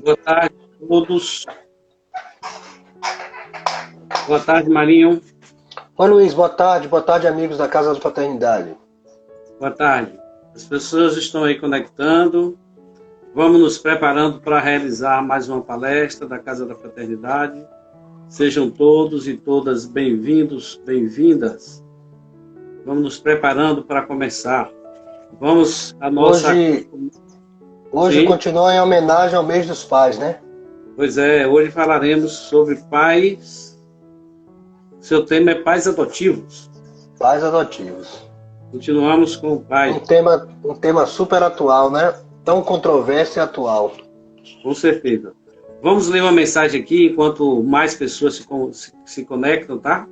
Boa tarde a todos. Boa tarde, Marinho. Oi, Luiz, boa tarde, amigos da Casa da Fraternidade. Boa tarde. As pessoas estão aí conectando. Vamos nos preparando para realizar mais uma palestra da Casa da Fraternidade. Sejam todos e todas bem-vindos, bem-vindas. Vamos nos preparando para começar. Vamos a nossa... Hoje continua em homenagem ao mês dos pais, né? Pois é, hoje falaremos sobre pais. Seu tema é pais adotivos. Pais adotivos. Continuamos com o pai. Um tema super atual, né? Tão controverso e atual. Com certeza. Vamos ler uma mensagem aqui enquanto mais pessoas se conectam, tá?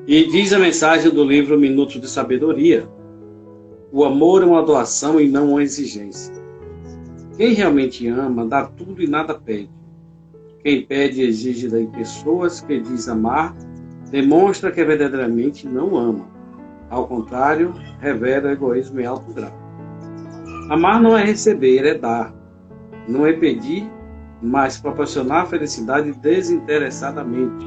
E diz a mensagem do livro Minutos de Sabedoria: o amor é uma doação e não uma exigência. Quem realmente ama, dá tudo e nada pede. Quem pede e exige das pessoas que diz amar, demonstra que verdadeiramente não ama. Ao contrário, revela egoísmo em alto grau. Amar não é receber, é dar. Não é pedir, mas proporcionar felicidade desinteressadamente.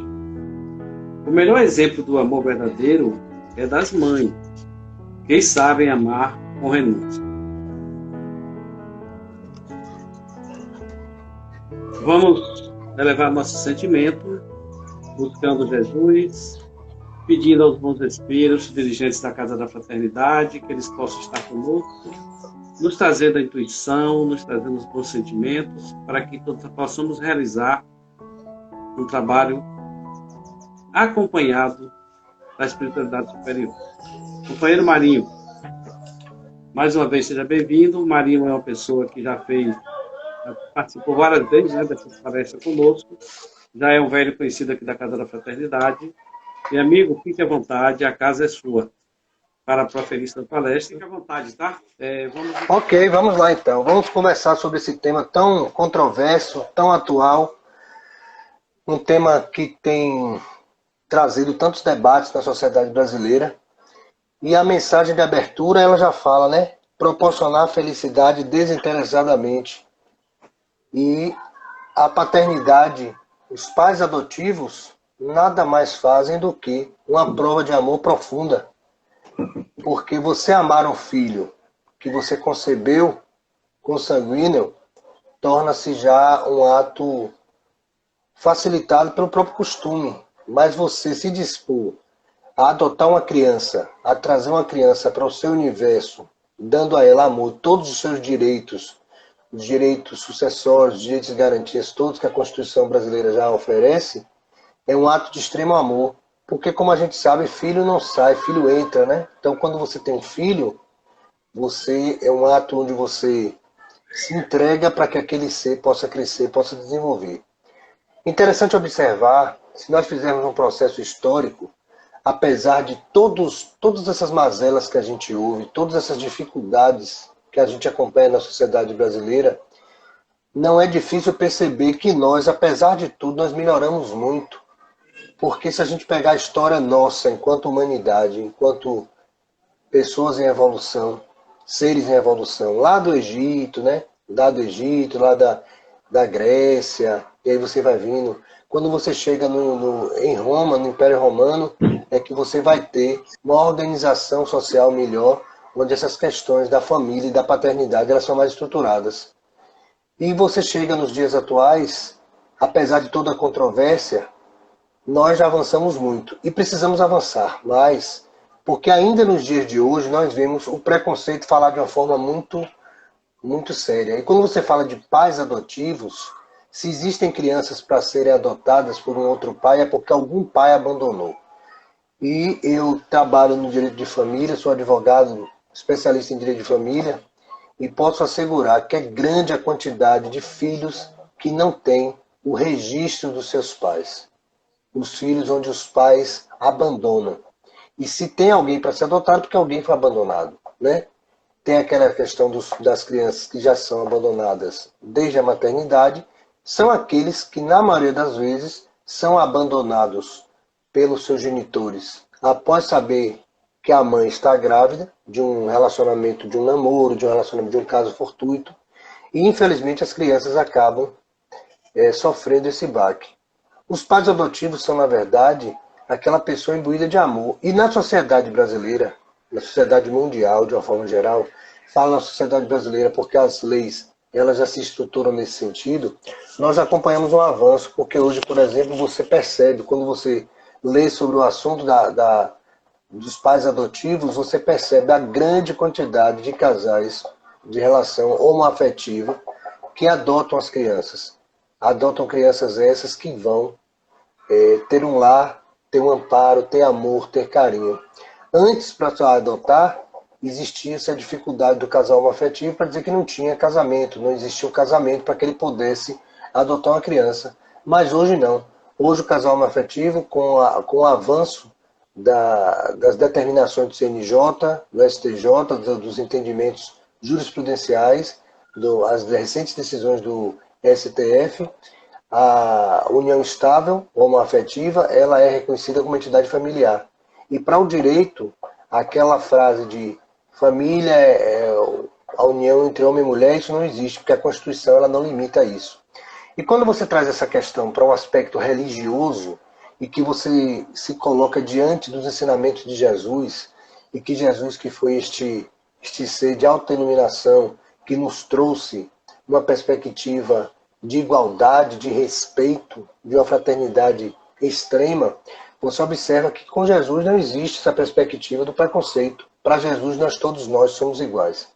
O melhor exemplo do amor verdadeiro é das mães, que sabem amar com renúncia. Vamos elevar nosso sentimento, buscando Jesus, pedindo aos bons espíritos, dirigentes da Casa da Fraternidade, que eles possam estar conosco, nos trazendo a intuição, nos trazendo os bons sentimentos, para que todos possamos realizar um trabalho acompanhado da espiritualidade superior. Companheiro Marinho, mais uma vez seja bem-vindo. O Marinho é uma pessoa que já participou várias vezes, né, dessa palestra conosco, já é um velho conhecido aqui da Casa da Fraternidade. E, amigo, fique à vontade, a casa é sua para proferir esta palestra. Fique à vontade, tá? Ok, vamos lá então. Vamos conversar sobre esse tema tão controverso, tão atual. Um tema que tem trazido tantos debates na sociedade brasileira. E a mensagem de abertura, ela já fala, né? Proporcionar felicidade desinteressadamente. E a paternidade, os pais adotivos, nada mais fazem do que uma prova de amor profunda. Porque você amar um filho que você concebeu consanguíneo torna-se já um ato facilitado pelo próprio costume. Mas você se dispor a adotar uma criança, a trazer uma criança para o seu universo, dando a ela amor, todos os seus direitos, os direitos sucessórios, os direitos e garantias, todos que a Constituição brasileira já oferece, é um ato de extremo amor. Porque, como a gente sabe, filho não sai, filho entra, né? Então, quando você tem um filho, você é um ato onde você se entrega para que aquele ser possa crescer, possa desenvolver. Interessante observar, se nós fizermos um processo histórico, apesar de todas essas mazelas que a gente ouve, todas essas dificuldades que a gente acompanha na sociedade brasileira, não é difícil perceber que nós, apesar de tudo, nós melhoramos muito. Porque se a gente pegar a história nossa, enquanto humanidade, enquanto pessoas em evolução, seres em evolução, lá do Egito, né? Lá do Egito, lá da Grécia, e aí você vai vindo. Quando você chega em Roma, no Império Romano, é que você vai ter uma organização social melhor, onde essas questões da família e da paternidade elas são mais estruturadas. E você chega nos dias atuais, apesar de toda a controvérsia, nós já avançamos muito e precisamos avançar mais, porque ainda nos dias de hoje nós vemos o preconceito falar de uma forma muito séria. E quando você fala de pais adotivos, se existem crianças para serem adotadas por um outro pai, é porque algum pai abandonou. E eu trabalho no direito de família, sou advogado especialista em direito de família, e posso assegurar que é grande a quantidade de filhos que não têm o registro dos seus pais. Os filhos onde os pais abandonam. E se tem alguém para ser adotado, porque alguém foi abandonado, né? Tem aquela questão das crianças que já são abandonadas desde a maternidade, são aqueles que, na maioria das vezes, são abandonados pelos seus genitores, após saber que a mãe está grávida de um relacionamento, de um namoro, de um relacionamento, de um caso fortuito, E, infelizmente, as crianças acabam sofrendo esse baque. Os pais adotivos são, na verdade, aquela pessoa imbuída de amor. E na sociedade brasileira, na sociedade mundial, de uma forma geral, falo na sociedade brasileira porque as leis elas já se estruturam nesse sentido, nós acompanhamos um avanço, porque hoje, por exemplo, você percebe, quando você lê sobre o assunto dos pais adotivos, você percebe a grande quantidade de casais de relação homoafetiva que adotam as crianças. Adotam crianças essas que vão ter um lar, ter um amparo, ter amor, ter carinho. Antes, para adotar, existia essa dificuldade do casal homoafetivo para dizer que não tinha casamento, não existia o casamento para que ele pudesse adotar uma criança. Mas hoje não. Hoje o casal homoafetivo, com o avanço das determinações do CNJ, do STJ, dos entendimentos jurisprudenciais, as recentes decisões do STF, a união estável, homoafetiva, ela é reconhecida como entidade familiar. E para o direito, aquela frase de família é a união entre homem e mulher, isso não existe, porque a Constituição ela não limita isso. E quando você traz essa questão para um aspecto religioso, e que você se coloca diante dos ensinamentos de Jesus, e que Jesus, que foi este ser de autoiluminação, que nos trouxe uma perspectiva de igualdade, de respeito, de uma fraternidade extrema, você observa que com Jesus não existe essa perspectiva do preconceito. Para Jesus, todos nós somos iguais.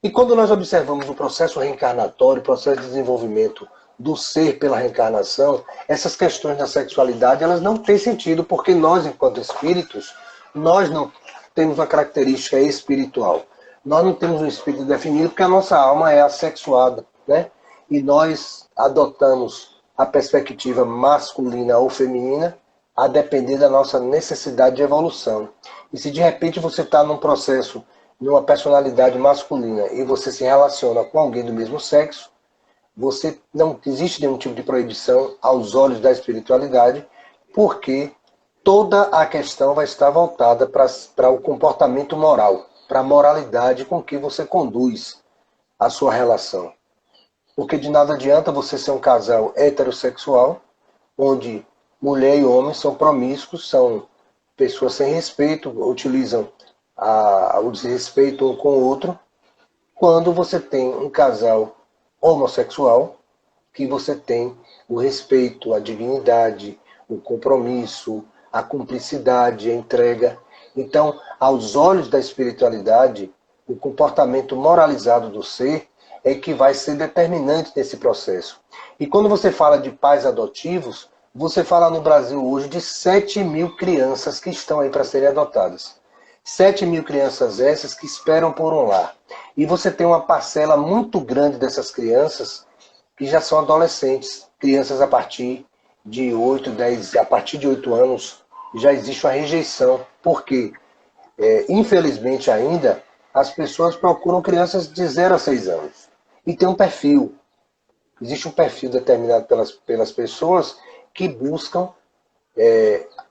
E quando nós observamos o processo reencarnatório, o processo de desenvolvimento do ser pela reencarnação, essas questões da sexualidade, elas não têm sentido, porque nós, enquanto espíritos, nós não temos uma característica espiritual. Nós não temos um espírito definido, porque a nossa alma é assexuada, né? E nós adotamos a perspectiva masculina ou feminina a depender da nossa necessidade de evolução. E se de repente você está num processo, numa personalidade masculina, e você se relaciona com alguém do mesmo sexo, você não existe nenhum tipo de proibição aos olhos da espiritualidade, porque toda a questão vai estar voltada para o comportamento moral, para a moralidade com que você conduz a sua relação. Porque de nada adianta você ser um casal heterossexual, onde mulher e homem são promíscuos, são pessoas sem respeito, utilizam o desrespeito um com o outro, quando você tem um casal homossexual, que você tem o respeito, a dignidade, o compromisso, a cumplicidade, a entrega. Então, aos olhos da espiritualidade, o comportamento moralizado do ser é que vai ser determinante nesse processo. E quando você fala de pais adotivos, você fala no Brasil hoje de 7.000 crianças que estão aí para serem adotadas. 7.000 crianças essas que esperam por um lar. E você tem uma parcela muito grande dessas crianças que já são adolescentes. Crianças a partir de 8, 10, a partir de 8 anos já existe uma rejeição. Por quê? Infelizmente ainda, as pessoas procuram crianças de 0 a 6 anos. E tem um perfil. Existe um perfil determinado pelas pessoas que buscam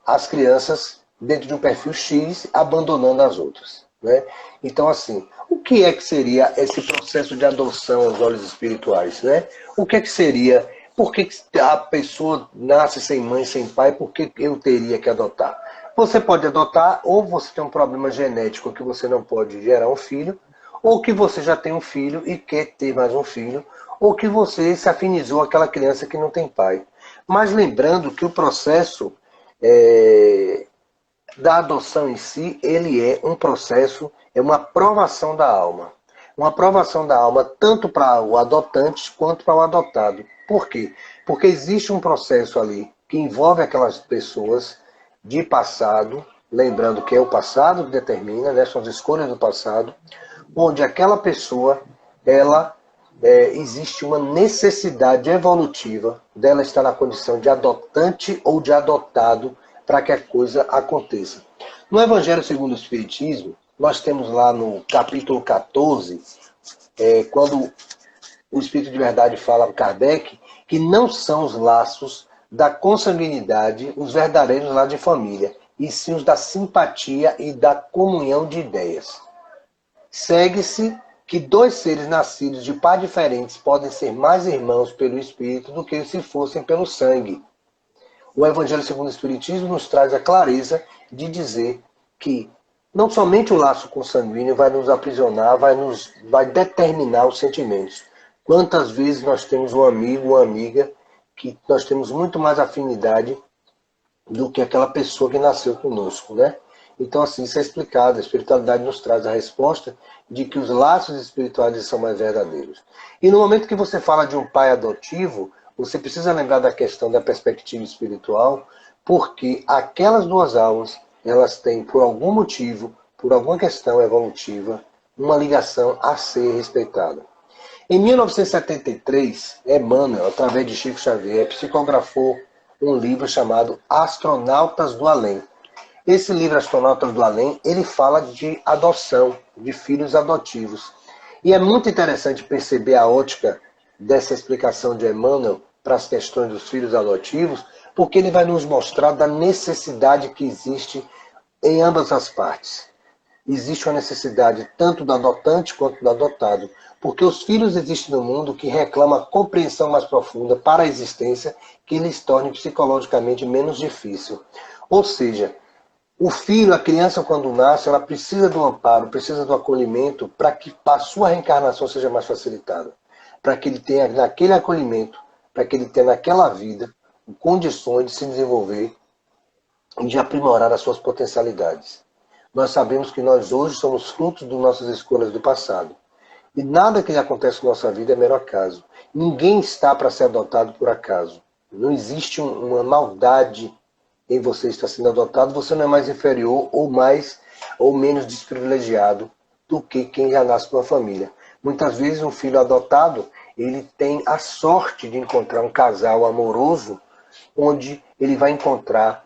as crianças dentro de um perfil X, abandonando as outras, né? Então, assim, o que é que seria esse processo de adoção aos olhos espirituais, né? O que é que seria? Por que a pessoa nasce sem mãe, sem pai? Por que eu teria que adotar? Você pode adotar, ou você tem um problema genético que você não pode gerar um filho, ou que você já tem um filho e quer ter mais um filho, ou que você se afinizou àquela criança que não tem pai. Mas lembrando que o processo da adoção em si, ele é um processo, é uma aprovação da alma. Uma aprovação da alma tanto para o adotante quanto para o adotado. Por quê? Porque existe um processo ali que envolve aquelas pessoas de passado, lembrando que é o passado que determina, né, são as escolhas do passado, onde aquela pessoa, existe uma necessidade evolutiva dela estar na condição de adotante ou de adotado para que a coisa aconteça. No Evangelho segundo o Espiritismo, nós temos lá no capítulo 14, quando o Espírito de Verdade fala a Kardec, que não são os laços da consanguinidade os verdadeiros laços de família, e sim os da simpatia e da comunhão de ideias. Segue-se que dois seres nascidos de pais diferentes podem ser mais irmãos pelo Espírito do que se fossem pelo sangue. O Evangelho segundo o Espiritismo nos traz a clareza de dizer que não somente o laço consanguíneo vai nos aprisionar, vai determinar os sentimentos. Quantas vezes nós temos um amigo, uma amiga, que nós temos muito mais afinidade do que aquela pessoa que nasceu conosco, né? Então, assim, isso é explicado. A espiritualidade nos traz a resposta de que os laços espirituais são mais verdadeiros. E no momento que você fala de um pai adotivo, você precisa lembrar da questão da perspectiva espiritual, porque aquelas duas almas, elas têm, por algum motivo, por alguma questão evolutiva, uma ligação a ser respeitada. Em 1973, Emmanuel, através de Chico Xavier, psicografou um livro chamado Astronautas do Além. Esse livro, Astronautas do Além, ele fala de adoção, de filhos adotivos. E é muito interessante perceber a ótica dessa explicação de Emmanuel para as questões dos filhos adotivos, porque ele vai nos mostrar da necessidade que existe em ambas as partes. Existe uma necessidade tanto do adotante quanto do adotado, porque os filhos existem no mundo que reclamam a compreensão mais profunda para a existência que lhes torne psicologicamente menos difícil. Ou seja, o filho, a criança quando nasce, ela precisa do amparo, precisa do acolhimento para que a sua reencarnação seja mais facilitada. Para que ele tenha naquele acolhimento, para que ele tenha naquela vida condições de se desenvolver e de aprimorar as suas potencialidades. Nós sabemos que nós hoje somos frutos das nossas escolhas do passado. E nada que acontece na nossa vida é mero acaso. Ninguém está para ser adotado por acaso. Não existe uma maldade em você estar sendo adotado. Você não é mais inferior ou mais ou menos desprivilegiado do que quem já nasce numa família. Muitas vezes um filho adotado, ele tem a sorte de encontrar um casal amoroso onde ele vai encontrar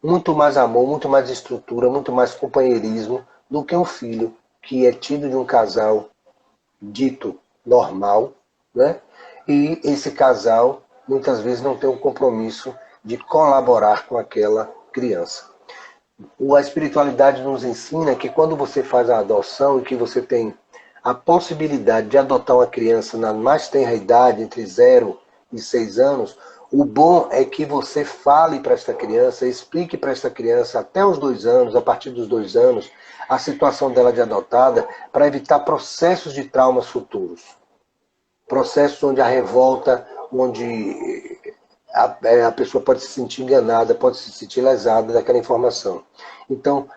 muito mais amor, muito mais estrutura, muito mais companheirismo do que um filho que é tido de um casal dito normal, né? E esse casal muitas vezes não tem um compromisso de colaborar com aquela criança. A espiritualidade nos ensina que quando você faz a adoção e que você tem a possibilidade de adotar uma criança na mais tenra idade, entre 0 e 6 anos, o bom é que você fale para esta criança, explique para esta criança até os 2 anos, a partir dos 2 anos, a situação dela de adotada, para evitar processos de traumas futuros. Processos onde a revolta, onde a pessoa pode se sentir enganada, pode se sentir lesada daquela informação. Então,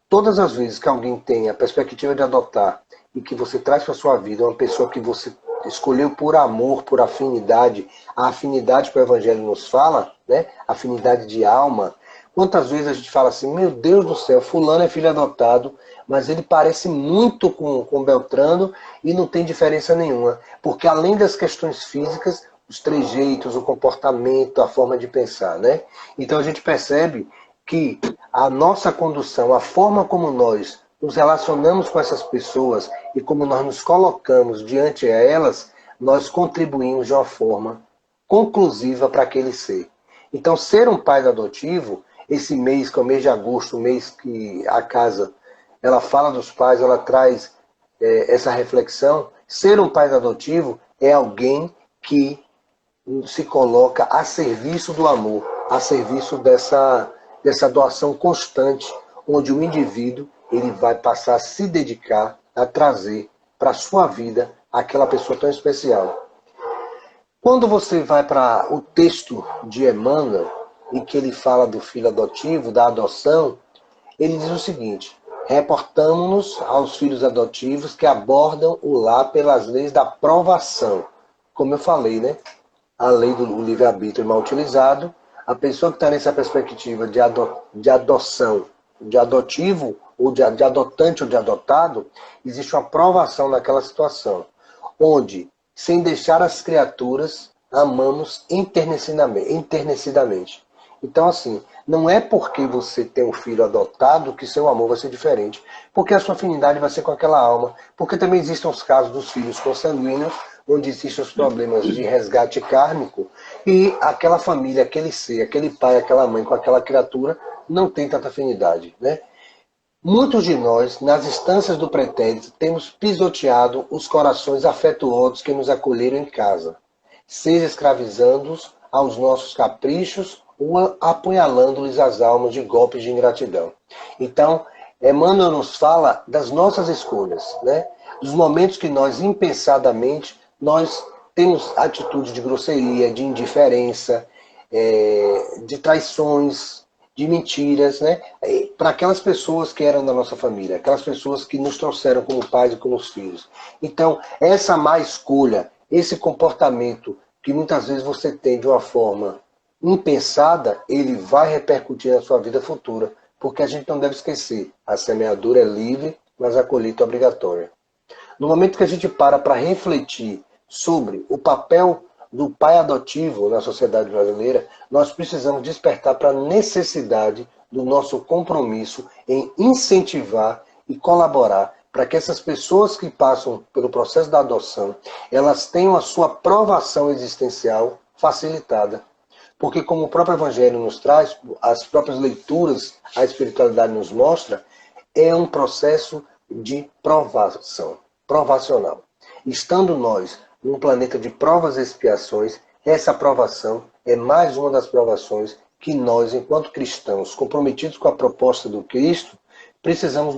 todas as vezes que alguém tem a perspectiva de adotar e que você traz para a sua vida uma pessoa que você escolheu por amor, por afinidade, a afinidade que o Evangelho nos fala, né? Afinidade de alma. Quantas vezes a gente fala assim, meu Deus do céu, fulano é filho adotado, mas ele parece muito com Beltrano e não tem diferença nenhuma. Porque além das questões físicas, os trejeitos, o comportamento, a forma de pensar, né? Então a gente percebe que a nossa condução, a forma como nós nos relacionamos com essas pessoas e como nós nos colocamos diante a elas, nós contribuímos de uma forma conclusiva para aquele ser. Então, ser um pai adotivo, esse mês, que é o mês de agosto, o mês que a casa ela fala dos pais, ela traz essa reflexão. Ser um pai adotivo é alguém que se coloca a serviço do amor, a serviço dessa doação constante, onde o indivíduo ele vai passar a se dedicar a trazer para a sua vida aquela pessoa tão especial. Quando você vai para o texto de Emmanuel, em que ele fala do filho adotivo, da adoção, ele diz o seguinte: reportamos-nos aos filhos adotivos que abordam o lar pelas leis da provação. Como eu falei, né? A lei do livre-arbítrio mal utilizado, a pessoa que está nessa perspectiva de adoção, de adotivo, ou de adotante ou de adotado, existe uma provação naquela situação, onde, sem deixar as criaturas, amamos enternecidamente. Então, assim, não é porque você tem um filho adotado que seu amor vai ser diferente, porque a sua afinidade vai ser com aquela alma, porque também existem os casos dos filhos consanguíneos, onde existem os problemas de resgate kármico, e aquela família, aquele ser, aquele pai, aquela mãe com aquela criatura, não tem tanta afinidade, né? Muitos de nós, nas instâncias do pretérito, temos pisoteado os corações afetuosos que nos acolheram em casa, seja escravizando-os aos nossos caprichos ou apunhalando-lhes as almas de golpes de ingratidão. Então, Emmanuel nos fala das nossas escolhas, né? Dos momentos que nós, impensadamente, nós temos atitudes de grosseria, de indiferença, de traições, de mentiras, né? Para aquelas pessoas que eram da nossa família, aquelas pessoas que nos trouxeram como pais e como filhos. Então, essa má escolha, esse comportamento que muitas vezes você tem de uma forma impensada, ele vai repercutir na sua vida futura, porque a gente não deve esquecer, a semeadura é livre, mas a colheita é obrigatória. No momento que a gente para refletir sobre o papel do pai adotivo na sociedade brasileira, nós precisamos despertar para a necessidade do nosso compromisso em incentivar e colaborar para que essas pessoas que passam pelo processo da adoção, elas tenham a sua provação existencial facilitada. Porque como o próprio Evangelho nos traz, as próprias leituras, a espiritualidade nos mostra, é um processo de provação, provacional. Estando nós num planeta de provas e expiações, essa provação é mais uma das provações que nós, enquanto cristãos, comprometidos com a proposta do Cristo, precisamos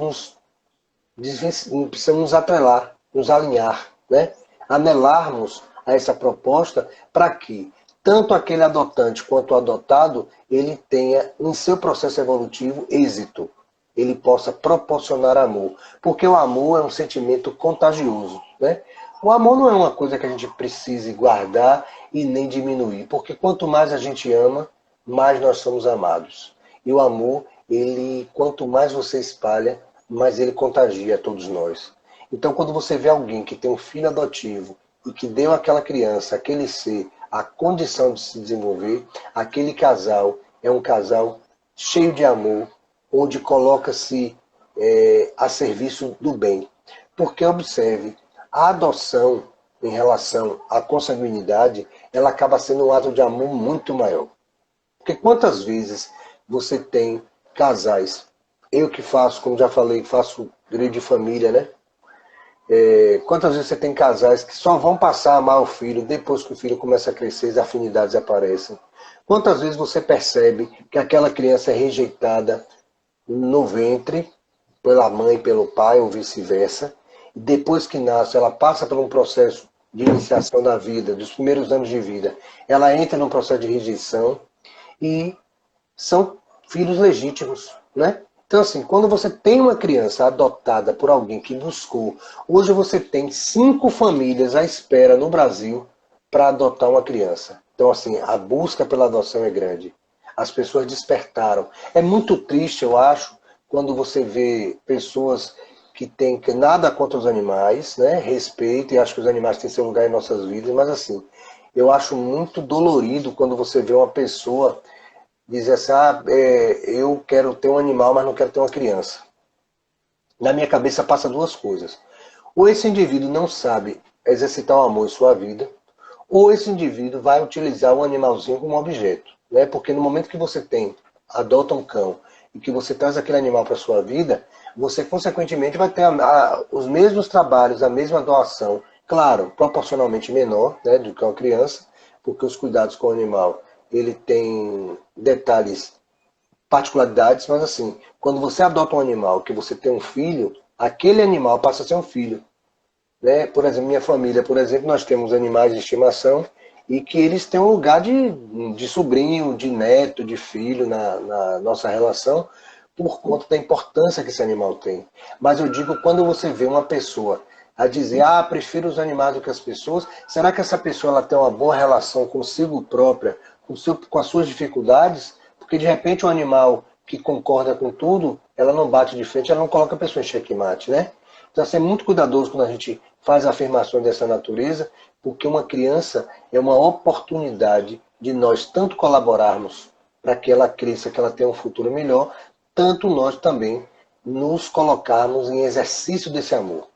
nos atrelar, nos alinhar, né? Anelarmos a essa proposta para que tanto aquele adotante quanto o adotado, ele tenha em seu processo evolutivo êxito. Ele possa proporcionar amor. Porque o amor é um sentimento contagioso, né? O amor não é uma coisa que a gente precise guardar e nem diminuir. Porque quanto mais a gente ama, mais nós somos amados. E o amor, quanto mais você espalha, mais ele contagia a todos nós. Então, quando você vê alguém que tem um filho adotivo e que deu àquela criança, aquele ser, a condição de se desenvolver, aquele casal é um casal cheio de amor, onde coloca-se a serviço do bem. Porque, observe, a adoção em relação à consanguinidade, ela acaba sendo um ato de amor muito maior. Porque quantas vezes você tem casais, eu que faço, como já falei, faço direito de família, né? Quantas vezes você tem casais que só vão passar a amar o filho depois que o filho começa a crescer e as afinidades aparecem? Quantas vezes você percebe que aquela criança é rejeitada no ventre pela mãe e pelo pai, ou vice-versa, e depois que nasce, ela passa por um processo de iniciação da vida, dos primeiros anos de vida, ela entra num processo de rejeição e são filhos legítimos, né? Então, assim, quando você tem uma criança adotada por alguém que buscou, hoje você tem 5 famílias à espera no Brasil para adotar uma criança. Então, assim, a busca pela adoção é grande. As pessoas despertaram. É muito triste, eu acho, quando você vê pessoas que têm nada contra os animais, né? Respeito, e acho que os animais têm seu lugar em nossas vidas, mas, assim, eu acho muito dolorido quando você vê uma pessoa dizer assim, eu quero ter um animal, mas não quero ter uma criança. Na minha cabeça passa 2 coisas. Ou esse indivíduo não sabe exercitar o amor em sua vida, ou esse indivíduo vai utilizar o animalzinho como objeto. Né? Porque no momento que você adota um cão, e que você traz aquele animal para a sua vida, você consequentemente vai ter os mesmos trabalhos, a mesma doação, claro, proporcionalmente menor, né, do que uma criança, porque os cuidados com o animal ele tem detalhes, particularidades, mas assim, quando você adota um animal, que você tem um filho, aquele animal passa a ser um filho. Né? Por exemplo, minha família, por exemplo, nós temos animais de estimação e que eles têm um lugar de sobrinho, de neto, de filho na nossa relação, por conta da importância que esse animal tem. Mas eu digo, quando você vê uma pessoa a dizer, prefiro os animais do que as pessoas, será que essa pessoa ela tem uma boa relação consigo própria, com as suas dificuldades? Porque de repente um animal que concorda com tudo, ela não bate de frente, ela não coloca a pessoa em xeque-mate, né? Então, ser muito cuidadoso quando a gente faz afirmações dessa natureza, porque uma criança é uma oportunidade de nós tanto colaborarmos para que ela cresça, que ela tenha um futuro melhor, tanto nós também nos colocarmos em exercício desse amor.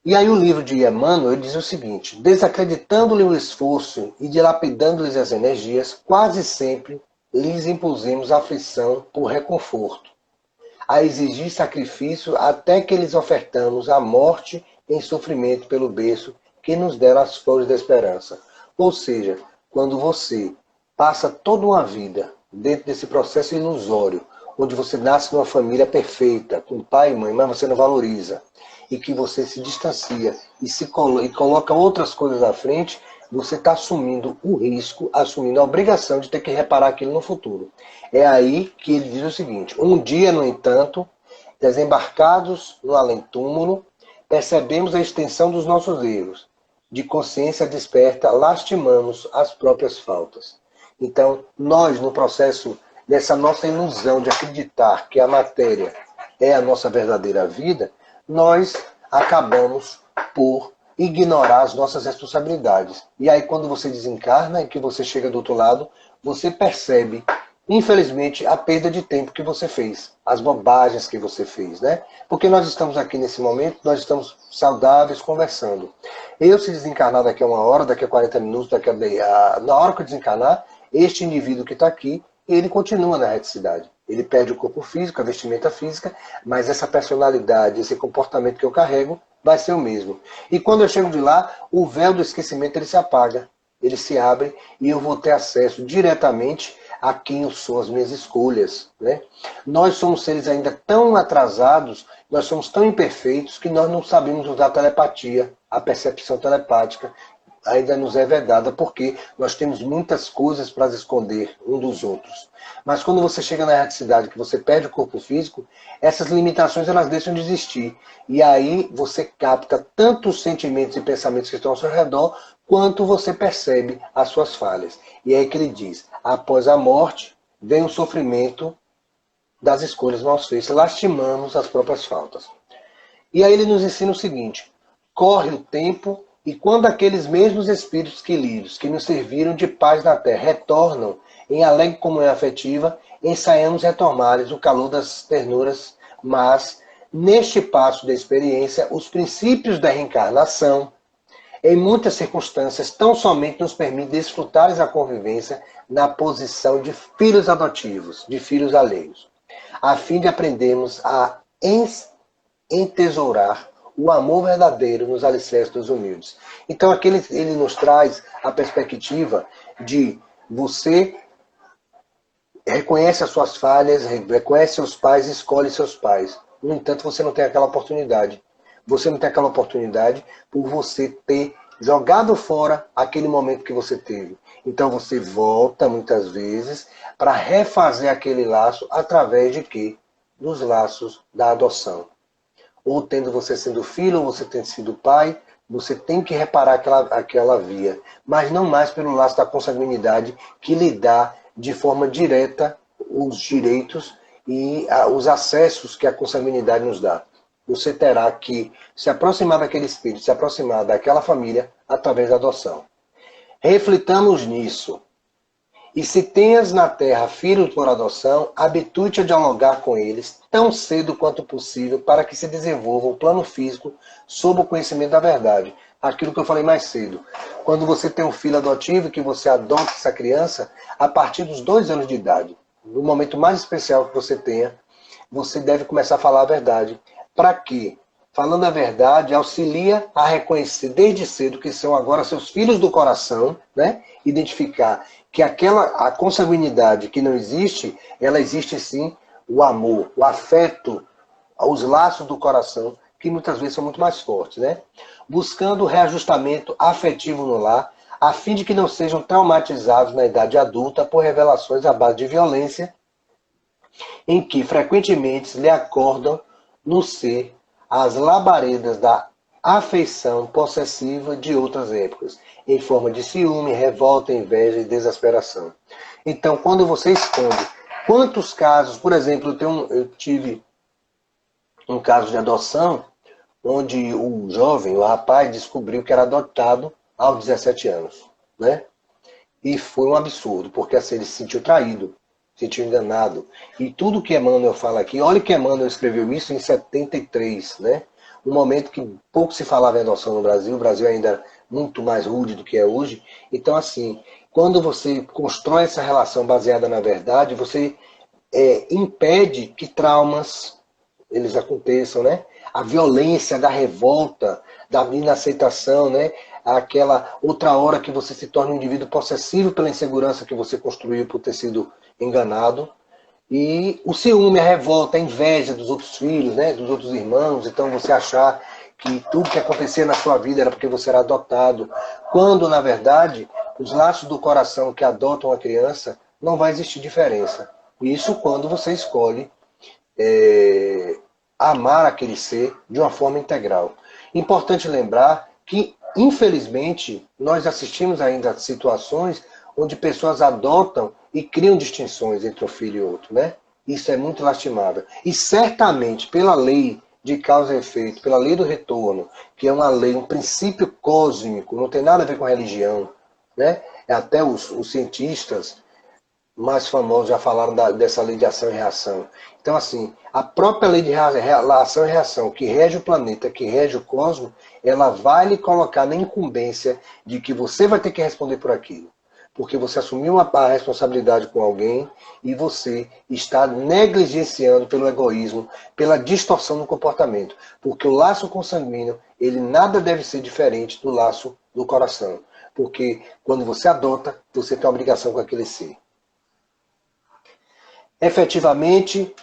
E aí o livro de Emmanuel diz o seguinte: desacreditando-lhe o esforço e dilapidando-lhes as energias, quase sempre lhes impusemos aflição por reconforto. a exigir sacrifício até que lhes ofertamos a morte em sofrimento pelo berço que nos dera as flores da esperança. Ou seja, quando você passa toda uma vida dentro desse processo ilusório, onde você nasce numa família perfeita, com pai e mãe, mas você não valoriza, e que você se distancia e coloca outras coisas à frente, você está assumindo o risco, assumindo a obrigação de ter que reparar aquilo no futuro. É aí que ele diz o seguinte: um dia, no entanto, desembarcados no além-túmulo, percebemos a extensão dos nossos erros. De consciência desperta, lastimamos as próprias faltas. Então, nós, no processo dessa nossa ilusão de acreditar que a matéria é a nossa verdadeira vida, nós acabamos por ignorar as nossas responsabilidades. E aí, quando você desencarna e que você chega do outro lado, você percebe, infelizmente, a perda de tempo que você fez, as bobagens que você fez, né? Porque nós estamos aqui nesse momento, nós estamos saudáveis, conversando. Eu, se desencarnar daqui a 1 hora, daqui a 40 minutos, na hora que eu desencarnar, este indivíduo que está aqui, ele continua na reticidade. Ele perde o corpo físico, a vestimenta física, mas essa personalidade, esse comportamento que eu carrego, vai ser o mesmo. E quando eu chego de lá, o véu do esquecimento ele se apaga, ele se abre e eu vou ter acesso diretamente a quem eu sou, as minhas escolhas, né? Nós somos seres ainda tão atrasados, nós somos tão imperfeitos que nós não sabemos usar a telepatia, a percepção telepática ainda nos é vedada, porque nós temos muitas coisas para esconder um dos outros. Mas quando você chega na erraticidade, que você perde o corpo físico, essas limitações elas deixam de existir. E aí você capta tanto os sentimentos e pensamentos que estão ao seu redor, quanto você percebe as suas falhas. E é aí que ele diz: após a morte, vem o sofrimento das escolhas mal feitas, lastimamos as próprias faltas. E aí ele nos ensina o seguinte: corre o tempo, e quando aqueles mesmos espíritos queridos que nos serviram de paz na terra retornam em alegre comunhão afetiva, ensaiamos retomar-lhes o calor das ternuras, mas, neste passo da experiência, os princípios da reencarnação, em muitas circunstâncias, tão somente nos permitem desfrutar a convivência na posição de filhos adotivos, de filhos alheios, a fim de aprendermos a entesourar o amor verdadeiro nos alicerces dos humildes. Então aqui ele nos traz a perspectiva de você reconhece as suas falhas, reconhece seus pais, escolhe seus pais. No entanto, você não tem aquela oportunidade. Você não tem aquela oportunidade por você ter jogado fora aquele momento que você teve. Então você volta muitas vezes para refazer aquele laço através de quê? Dos laços da adoção. Ou tendo você sendo filho, ou você tendo sido pai, você tem que reparar aquela via. Mas não mais pelo laço da consanguinidade que lhe dá de forma direta os direitos e os acessos que a consanguinidade nos dá. Você terá que se aproximar daquele espírito, se aproximar daquela família através da adoção. Reflitamos nisso. E se tenhas na terra filhos por adoção, habitue-te a dialogar com eles tão cedo quanto possível para que se desenvolva o plano físico sob o conhecimento da verdade. Aquilo que eu falei mais cedo. Quando você tem um filho adotivo, que você adota essa criança, a partir dos 2 anos de idade, no momento mais especial que você tenha, você deve começar a falar a verdade. Para quê? Falando a verdade, auxilia a reconhecer desde cedo que são agora seus filhos do coração, né? Identificar que a consanguinidade que não existe, ela existe sim, o amor, o afeto, os laços do coração, que muitas vezes são muito mais fortes, né? Buscando o reajustamento afetivo no lar, a fim de que não sejam traumatizados na idade adulta por revelações à base de violência, em que frequentemente lhe acordam no ser as labaredas da afeição possessiva de outras épocas, em forma de ciúme, revolta, inveja e desesperação. Então, quando você esconde, quantos casos, por exemplo, eu tive um caso de adoção, onde o jovem, o rapaz, descobriu que era adotado aos 17 anos, né? E foi um absurdo, porque assim, ele se sentiu traído, se sentiu enganado. E tudo que Emmanuel fala aqui, olha que Emmanuel escreveu isso em 73, né? Um momento que pouco se falava em adoção no Brasil, o Brasil ainda era muito mais rude do que é hoje. Então, assim, quando você constrói essa relação baseada na verdade, você impede que traumas eles aconteçam, né? A violência da revolta, da inaceitação, né? Aquela outra hora que você se torna um indivíduo possessivo pela insegurança que você construiu por ter sido enganado. E o ciúme, a revolta, a inveja dos outros filhos, né? Dos outros irmãos. Então você achar que tudo que acontecia na sua vida era porque você era adotado. Quando, na verdade, os laços do coração que adotam a criança, não vai existir diferença. Isso quando você escolhe amar aquele ser de uma forma integral. Importante lembrar que, infelizmente, nós assistimos ainda a situações onde pessoas adotam e criam distinções entre um filho e outro, né? Isso é muito lastimável. E certamente, pela lei de causa e efeito, pela lei do retorno, que é uma lei, um princípio cósmico, não tem nada a ver com religião, né? Até os cientistas mais famosos já falaram dessa lei de ação e reação. Então, assim, a própria lei de ação e reação que rege o planeta, que rege o cosmos, ela vai lhe colocar na incumbência de que você vai ter que responder por aquilo. Porque você assumiu a responsabilidade com alguém e você está negligenciando pelo egoísmo, pela distorção no comportamento. Porque o laço consanguíneo, ele nada deve ser diferente do laço do coração. Porque quando você adota, você tem uma obrigação com aquele ser. Efetivamente,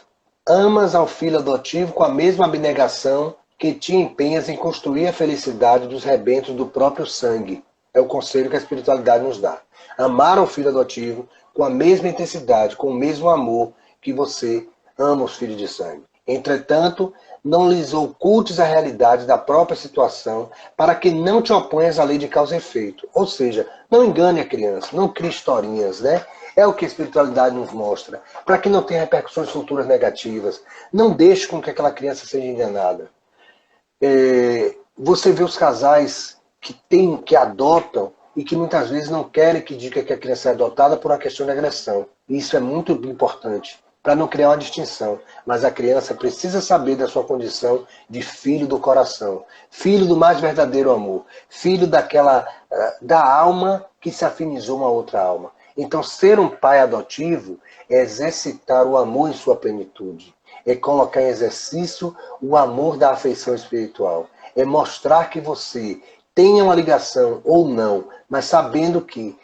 amas ao filho adotivo com a mesma abnegação que te empenhas em construir a felicidade dos rebentos do próprio sangue. É o conselho que a espiritualidade nos dá. Amar ao filho adotivo com a mesma intensidade, com o mesmo amor que você ama os filhos de sangue. Entretanto, não lhes ocultes a realidade da própria situação para que não te oponhas à lei de causa e efeito. Ou seja, não engane a criança, não crie historinhas, né? É o que a espiritualidade nos mostra, para que não tenha repercussões futuras negativas. Não deixe com que aquela criança seja enganada. Você vê os casais que adotam e que muitas vezes não querem que diga que a criança é adotada por uma questão de agressão. Isso é muito importante, para não criar uma distinção. Mas a criança precisa saber da sua condição de filho do coração, filho do mais verdadeiro amor, filho da alma que se afinizou uma outra alma. Então, ser um pai adotivo é exercitar o amor em sua plenitude. É colocar em exercício o amor da afeição espiritual. É mostrar que você tenha uma ligação ou não, mas sabendo que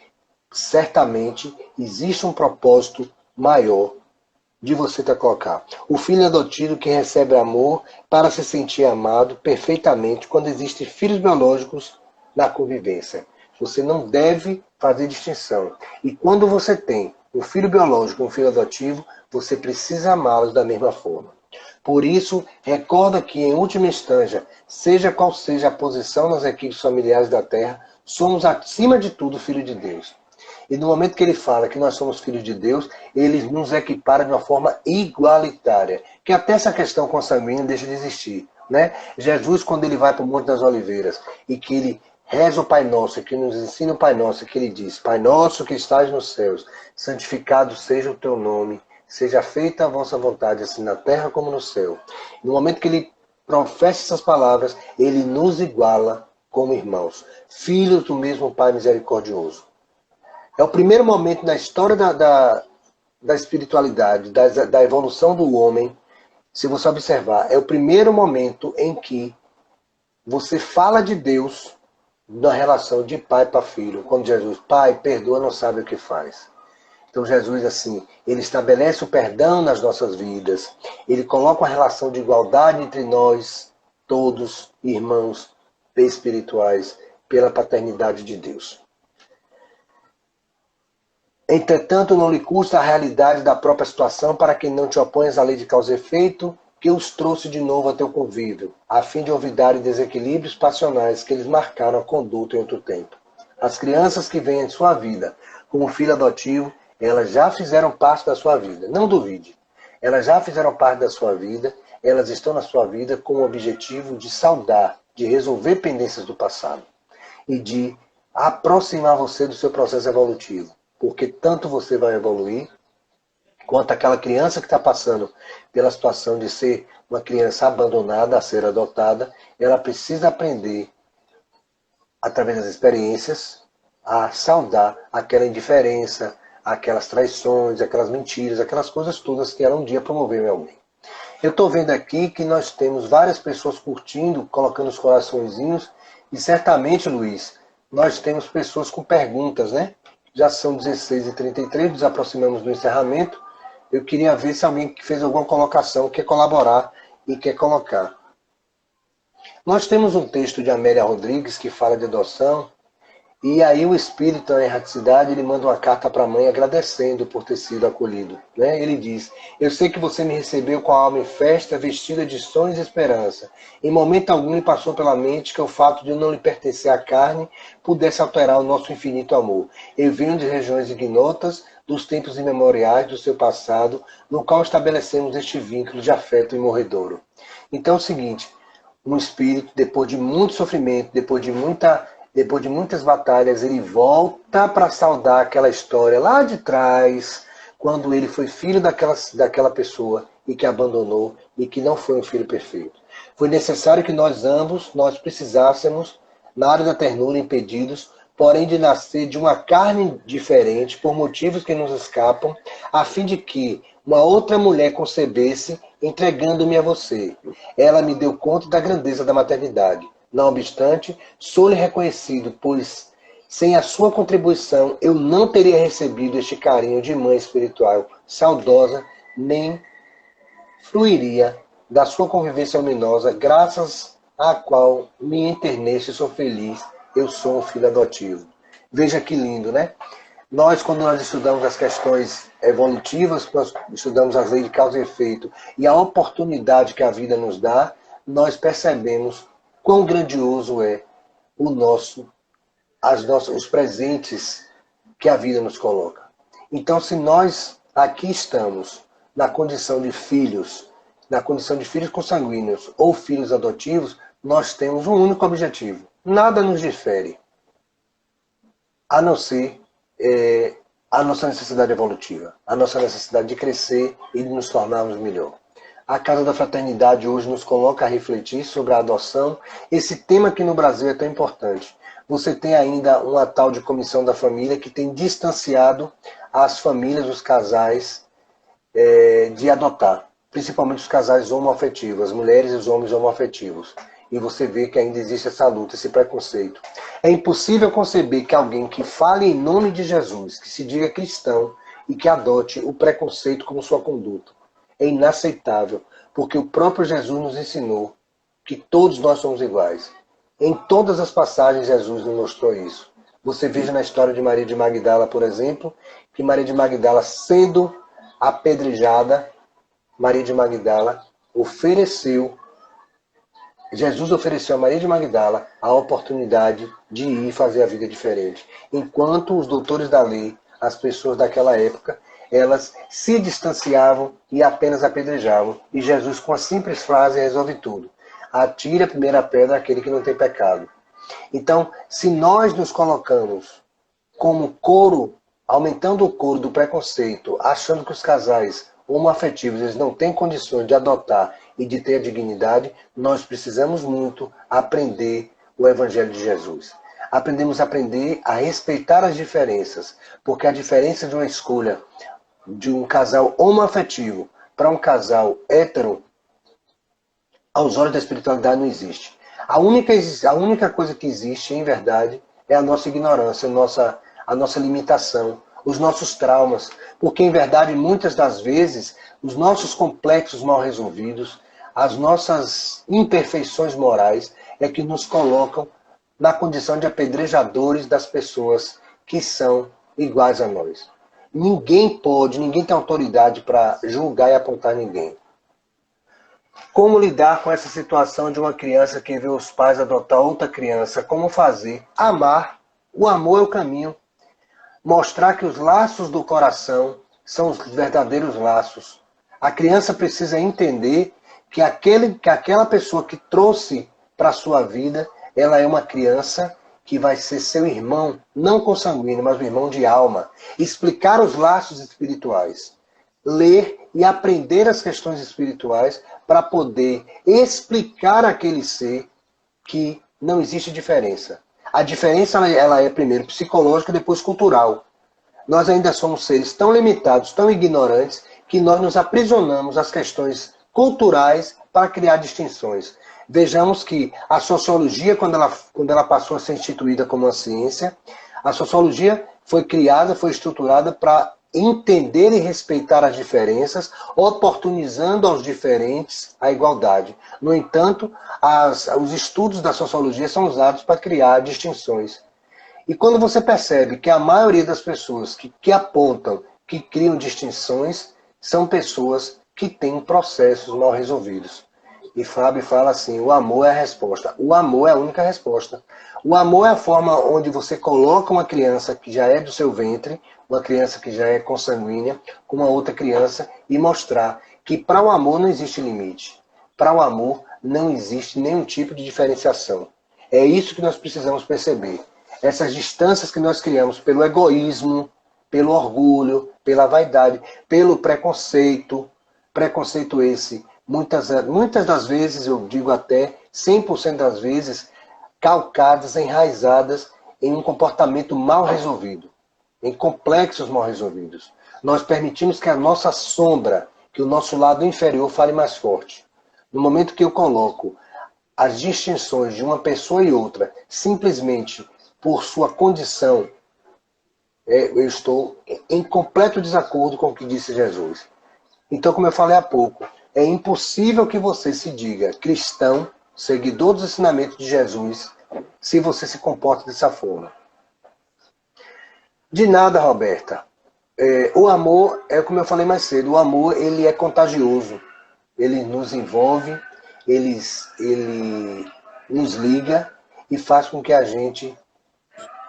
certamente existe um propósito maior de você ter colocar. O filho adotivo que recebe amor para se sentir amado perfeitamente quando existem filhos biológicos na convivência. Você não deve fazer distinção. E quando você tem um filho biológico e um filho adotivo, você precisa amá-los da mesma forma. Por isso, recorda que, em última instância, seja qual seja a posição nas equipes familiares da Terra, somos, acima de tudo, filhos de Deus. E no momento que ele fala que nós somos filhos de Deus, ele nos equipara de uma forma igualitária. Que até essa questão consanguínea deixa de existir, né? Jesus, quando ele vai para o Monte das Oliveiras e que ele reza o Pai Nosso, que nos ensina o Pai Nosso, que ele diz: Pai Nosso que estás nos céus, santificado seja o teu nome, seja feita a vossa vontade, assim na terra como no céu. No momento que ele professa essas palavras, ele nos iguala como irmãos, filhos do mesmo Pai misericordioso. É o primeiro momento na história da espiritualidade, da evolução do homem, se você observar, é o primeiro momento em que você fala de Deus na relação de pai para filho. Quando Jesus, Pai, perdoa, não sabe o que faz. Então Jesus, assim, ele estabelece o perdão nas nossas vidas. Ele coloca uma relação de igualdade entre nós, todos, irmãos espirituais, pela paternidade de Deus. Entretanto, não lhe custa a realidade da própria situação para que não te oponhas à lei de causa e efeito que os trouxe de novo a teu convívio, a fim de olvidarem desequilíbrios passionais que eles marcaram a conduta em outro tempo. As crianças que vêm em sua vida como filho adotivo, elas já fizeram parte da sua vida. Não duvide. Elas já fizeram parte da sua vida, elas estão na sua vida com o objetivo de saldar, de resolver pendências do passado e de aproximar você do seu processo evolutivo. Porque tanto você vai evoluir, quanto aquela criança que está passando pela situação de ser uma criança abandonada a ser adotada, ela precisa aprender, através das experiências, a saldar aquela indiferença, aquelas traições, aquelas mentiras, aquelas coisas todas que ela um dia promoveu em alguém. Eu estou vendo aqui que nós temos várias pessoas curtindo, colocando os coraçõezinhos, e certamente, Luiz, nós temos pessoas com perguntas, né? Já são 16h33, nos aproximamos do encerramento. Eu queria ver se alguém que fez alguma colocação quer colaborar e quer colocar. Nós temos um texto de Amélia Rodrigues que fala de adoção, e aí o espírito na erraticidade, ele manda uma carta para a mãe agradecendo por ter sido acolhido. Né? Ele diz: eu sei que você me recebeu com a alma em festa, vestida de sonhos e esperança. Em momento algum lhe passou pela mente que o fato de eu não lhe pertencer à carne pudesse alterar o nosso infinito amor. Eu venho de regiões ignotas, dos tempos imemoriais do seu passado, no qual estabelecemos este vínculo de afeto imorredouro. Então é o seguinte, um espírito, depois de muito sofrimento, depois de muitas batalhas, ele volta para saudar aquela história lá de trás, quando ele foi filho daquela pessoa e que abandonou e que não foi um filho perfeito. Foi necessário que nós ambos, nós precisássemos, na área da ternura, impedidos, porém de nascer de uma carne diferente, por motivos que nos escapam, a fim de que uma outra mulher concebesse, entregando-me a você. Ela me deu conta da grandeza da maternidade. Não obstante, sou-lhe reconhecido, pois sem a sua contribuição eu não teria recebido este carinho de mãe espiritual saudosa, nem fruiria da sua convivência luminosa, graças à qual me interneste e sou feliz. Eu sou um filho adotivo. Veja que lindo, né? Quando nós estudamos as questões evolutivas, nós estudamos as leis de causa e efeito, e a oportunidade que a vida nos dá, nós percebemos quão grandioso é os presentes que a vida nos coloca. Então, se nós aqui estamos na condição de filhos consanguíneos ou filhos adotivos, nós temos um único objetivo. Nada nos difere, a não ser a nossa necessidade evolutiva, a nossa necessidade de crescer e de nos tornarmos melhor. A Casa da Fraternidade hoje nos coloca a refletir sobre a adoção, esse tema que no Brasil é tão importante. Você tem ainda uma tal de Comissão da Família que tem distanciado as famílias, os casais, de adotar, principalmente os casais homoafetivos, as mulheres e os homens homoafetivos. E você vê que ainda existe essa luta, esse preconceito. É impossível conceber que alguém que fale em nome de Jesus, que se diga cristão e que adote o preconceito como sua conduta. É inaceitável, porque o próprio Jesus nos ensinou que todos nós somos iguais. Em todas as passagens Jesus nos mostrou isso. Você veja na história de Maria de Magdala, por exemplo, que Maria de Magdala, sendo apedrejada, Maria de Magdala Jesus ofereceu a Maria de Magdala a oportunidade de ir e fazer a vida diferente. Enquanto os doutores da lei, as pessoas daquela época, elas se distanciavam e apenas apedrejavam. E Jesus, com a simples frase, resolve tudo. Atire a primeira pedra àquele que não tem pecado. Então, se nós nos colocamos como coro, aumentando o coro do preconceito, achando que os casais homoafetivos eles não têm condições de adotar e de ter a dignidade, nós precisamos muito aprender o Evangelho de Jesus. Aprender a respeitar as diferenças, porque a diferença de uma escolha de um casal homoafetivo para um casal hétero, aos olhos da espiritualidade não existe. A única coisa que existe, em verdade, é a nossa ignorância, a nossa limitação, os nossos traumas, porque, em verdade, muitas das vezes, os nossos complexos mal resolvidos, as nossas imperfeições morais é que nos colocam na condição de apedrejadores das pessoas que são iguais a nós. Ninguém tem autoridade para julgar e apontar ninguém. Como lidar com essa situação de uma criança que vê os pais adotar outra criança? Como fazer? Amar. O amor é o caminho. Mostrar que os laços do coração são os verdadeiros laços. A criança precisa entender que aquela pessoa que trouxe para a sua vida, ela é uma criança que vai ser seu irmão, não consanguíneo, mas um irmão de alma. Explicar os laços espirituais. Ler e aprender as questões espirituais para poder explicar àquele ser que não existe diferença. A diferença ela é primeiro psicológica e depois cultural. nós ainda somos seres tão limitados, tão ignorantes, que nós nos aprisionamos às questões culturais para criar distinções. Vejamos que a sociologia, quando ela passou a ser instituída como uma ciência, a sociologia foi criada, foi estruturada para entender e respeitar as diferenças, oportunizando aos diferentes a igualdade. No entanto, os estudos da sociologia são usados para criar distinções. E quando você percebe que a maioria das pessoas que apontam, que criam distinções, são pessoas que têm processos mal resolvidos. E Fábio fala assim, o amor é a resposta. O amor é a única resposta. O amor é a forma onde você coloca uma criança que já é do seu ventre, uma criança que já é consanguínea, com uma outra criança, e mostrar que para o amor não existe limite. Para o amor não existe nenhum tipo de diferenciação. É isso que nós precisamos perceber. Essas distâncias que nós criamos pelo egoísmo, pelo orgulho, pela vaidade, pelo preconceito esse, muitas das vezes, eu digo até 100% das vezes, calcadas, enraizadas em um comportamento mal resolvido, em complexos mal resolvidos. Nós permitimos que a nossa sombra, que o nosso lado inferior fale mais forte. No momento que eu coloco as distinções de uma pessoa e outra, simplesmente por sua condição, eu estou em completo desacordo com o que disse Jesus. Então, como eu falei há pouco, é impossível que você se diga cristão, seguidor dos ensinamentos de Jesus, se você se comporta dessa forma. De nada, Roberta. O amor, é como eu falei mais cedo, o amor ele é contagioso. Ele nos envolve, ele nos liga e faz com que a gente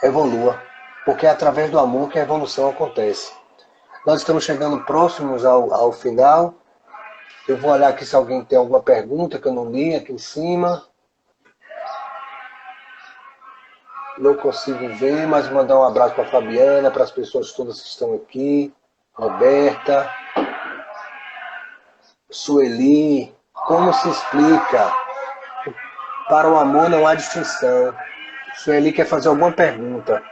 evolua. Porque é através do amor que a evolução acontece. Nós estamos chegando próximos ao final. Eu vou olhar aqui se alguém tem alguma pergunta que eu não li aqui em cima. Não consigo ver, mas vou mandar um abraço para a Fabiana, para as pessoas todas que estão aqui. Roberta, Sueli, como se explica? Para o amor não há distinção. Sueli quer fazer alguma pergunta.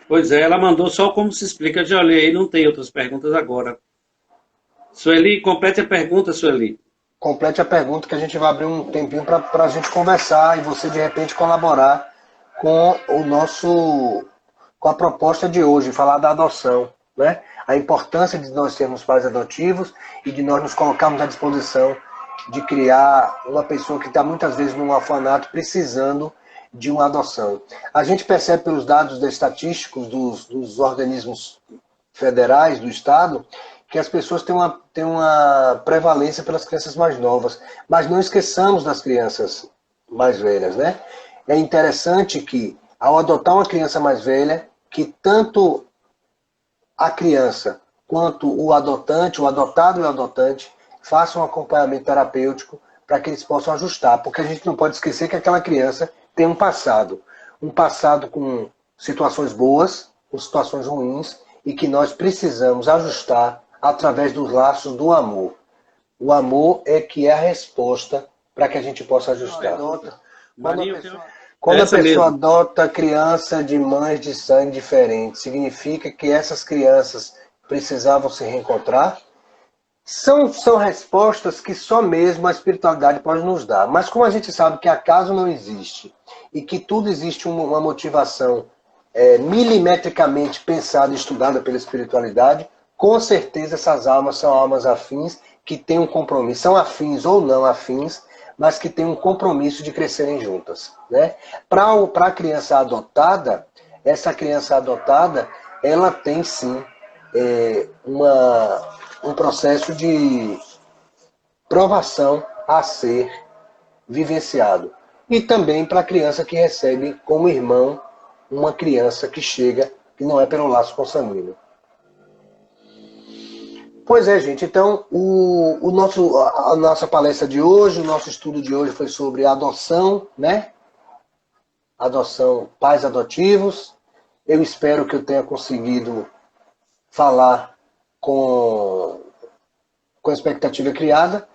Pois é, ela mandou só como se explica. Já olhei aí, não tem outras perguntas agora. Sueli, complete a pergunta, Sueli. Complete a pergunta que a gente vai abrir um tempinho para a gente conversar e você de repente colaborar com com a proposta de hoje, falar da adoção, né? A importância de nós sermos pais adotivos e de nós nos colocarmos à disposição de criar uma pessoa que está muitas vezes num orfanato precisando de uma adoção. A gente percebe pelos dados estatísticos dos organismos federais do Estado que as pessoas têm uma prevalência pelas crianças mais novas, mas não esqueçamos das crianças mais velhas, né? É interessante que, ao adotar uma criança mais velha, que tanto a criança quanto o adotante, o adotado e o adotante, façam um acompanhamento terapêutico para que eles possam ajustar, porque a gente não pode esquecer que aquela criança tem um passado com situações boas, com situações ruins, e que nós precisamos ajustar através dos laços do amor. O amor é que é a resposta para que a gente possa ajustar. Quando a pessoa adota criança de mães de sangue diferentes, significa que essas crianças precisavam se reencontrar? São respostas que só mesmo a espiritualidade pode nos dar. Mas como a gente sabe que acaso não existe e que tudo existe uma motivação milimetricamente pensada e estudada pela espiritualidade, com certeza essas almas são almas afins que têm um compromisso. São afins ou não afins, mas que têm um compromisso de crescerem juntas, né? Para a criança adotada, essa criança adotada, ela tem sim um processo de provação a ser vivenciado. E também para a criança que recebe como irmão uma criança que chega, que não é pelo laço consanguíneo. Pois é, gente. Então, a nossa palestra de hoje, o nosso estudo de hoje foi sobre adoção, né? Adoção, pais adotivos. Eu espero que eu tenha conseguido falar com a expectativa criada.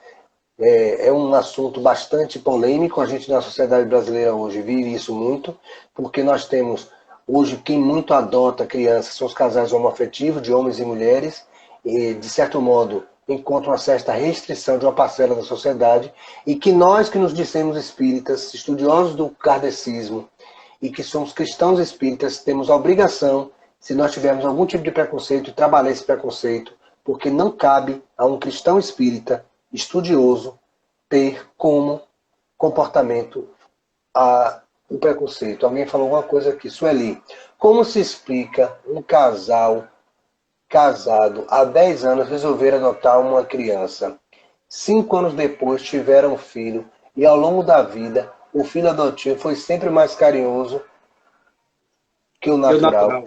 É um assunto bastante polêmico. A gente na sociedade brasileira hoje vive isso muito, porque nós temos Hoje, quem muito adota crianças são os casais homoafetivos, de homens e mulheres, e, de certo modo, encontram uma certa restrição de uma parcela da sociedade, e que nós que nos dissemos espíritas, estudiosos do kardecismo, e que somos cristãos espíritas, temos a obrigação, se nós tivermos algum tipo de preconceito, de trabalhar esse preconceito, porque não cabe a um cristão espírita, estudioso, ter como comportamento o preconceito. Alguém falou alguma coisa aqui. Sueli, como se explica um casal casado há 10 anos resolver adotar uma criança? 5 anos depois tiveram um filho e ao longo da vida o filho adotivo foi sempre mais carinhoso que o natural.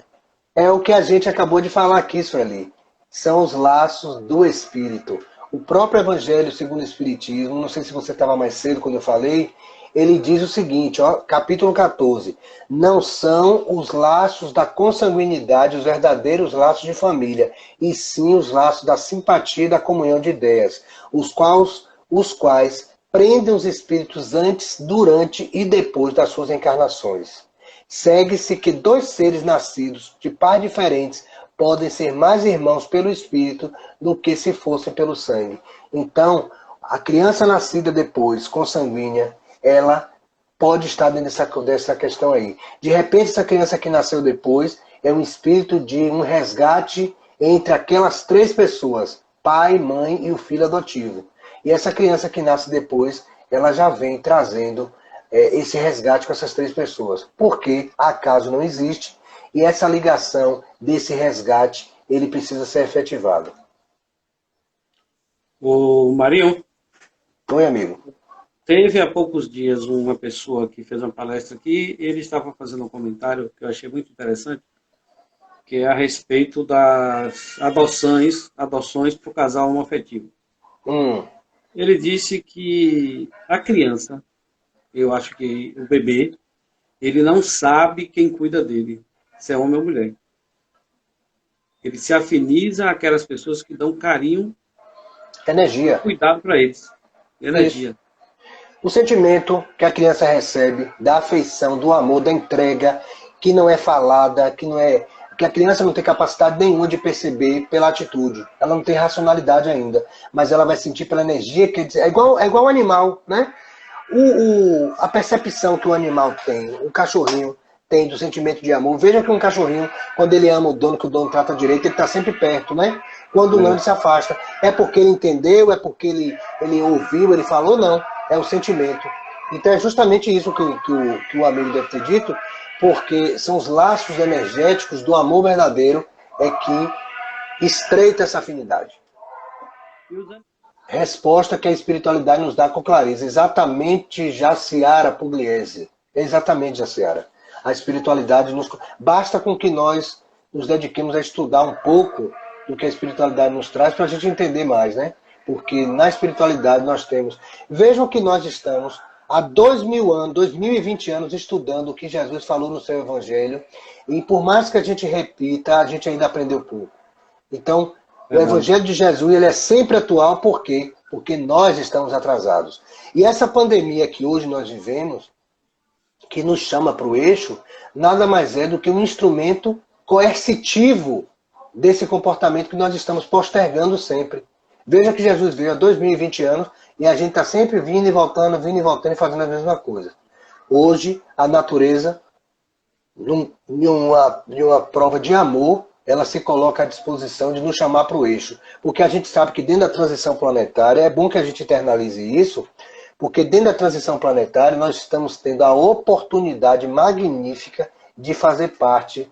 É o que a gente acabou de falar aqui, Sueli. São os laços do Espírito. O próprio Evangelho segundo o Espiritismo, não sei se você estava mais cedo quando eu falei, ele diz o seguinte, ó, capítulo 14. Não são os laços da consanguinidade os verdadeiros laços de família, e sim os laços da simpatia e da comunhão de ideias, os quais prendem os espíritos antes, durante e depois das suas encarnações. Segue-se que 2 seres nascidos de pais diferentes podem ser mais irmãos pelo espírito do que se fossem pelo sangue. Então, a criança nascida depois, consanguínea, ela pode estar dentro dessa questão aí. De repente, essa criança que nasceu depois é um espírito de um resgate entre aquelas 3 pessoas, pai, mãe e o filho adotivo. E essa criança que nasce depois, ela já vem trazendo esse resgate com essas 3 pessoas. Porque acaso não existe, e essa ligação desse resgate, ele precisa ser efetivado. O Marinho. Oi, amigo. Teve há poucos dias uma pessoa que fez uma palestra aqui, ele estava fazendo um comentário que eu achei muito interessante, que é a respeito das adoções para o casal homoafetivo. Ele disse que a criança, eu acho que o bebê, ele não sabe quem cuida dele, se é homem ou mulher. Ele se afiniza àquelas pessoas que dão carinho, energia, cuidado para eles, energia. Isso. O sentimento que a criança recebe da afeição, do amor, da entrega, que não é falada, que a criança não tem capacidade nenhuma de perceber pela atitude. Ela não tem racionalidade ainda, mas ela vai sentir pela energia. É igual o animal, né? A percepção que o animal tem, o cachorrinho tem do sentimento de amor. Veja que um cachorrinho, quando ele ama o dono, que o dono trata direito, ele está sempre perto, né? Quando não, ele se afasta. É porque ele entendeu, é porque ele ouviu, ele falou, não. É o sentimento. Então é justamente isso que o amigo deve ter dito, porque são os laços energéticos do amor verdadeiro que estreita essa afinidade. Resposta que a espiritualidade nos dá com clareza. Exatamente, Jaciara Pugliese. Exatamente, Jaciara. A espiritualidade nos... Basta com que nós nos dediquemos a estudar um pouco do que a espiritualidade nos traz para a gente entender mais, né? Porque na espiritualidade nós temos... Vejam que nós estamos há 2000 anos, 2020 anos estudando o que Jesus falou no seu Evangelho, e por mais que a gente repita, a gente ainda aprendeu pouco. Então, o Evangelho de Jesus ele é sempre atual, por quê? Porque nós estamos atrasados. E essa pandemia que hoje nós vivemos, que nos chama para o eixo, nada mais é do que um instrumento coercitivo desse comportamento que nós estamos postergando sempre. Veja que Jesus veio há 2020 anos e a gente está sempre vindo e voltando e fazendo a mesma coisa. Hoje, a natureza, em uma prova de amor, ela se coloca à disposição de nos chamar para o eixo. Porque a gente sabe que dentro da transição planetária, é bom que a gente internalize isso, porque dentro da transição planetária nós estamos tendo a oportunidade magnífica de fazer parte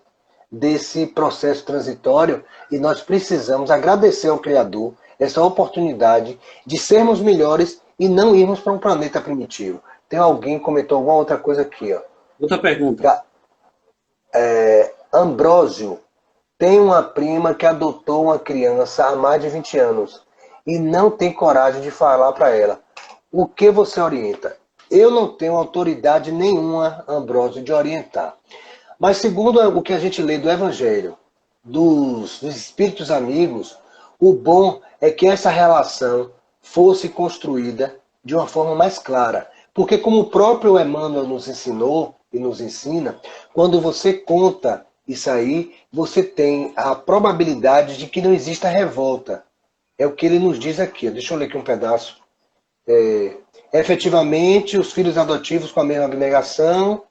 desse processo transitório e nós precisamos agradecer ao Criador essa oportunidade de sermos melhores e não irmos para um planeta primitivo. Tem alguém que comentou alguma outra coisa aqui, ó. Outra pergunta. Ambrósio tem uma prima que adotou uma criança há mais de 20 anos e não tem coragem de falar para ela. O que você orienta? Eu não tenho autoridade nenhuma, Ambrósio, de orientar. Mas segundo o que a gente lê do Evangelho, dos Espíritos Amigos, o bom é que essa relação fosse construída de uma forma mais clara. Porque como o próprio Emmanuel nos ensinou, e nos ensina, quando você conta isso aí, você tem a probabilidade de que não exista revolta. É o que ele nos diz aqui. Deixa eu ler aqui um pedaço. Efetivamente, os filhos adotivos com a mesma abnegação.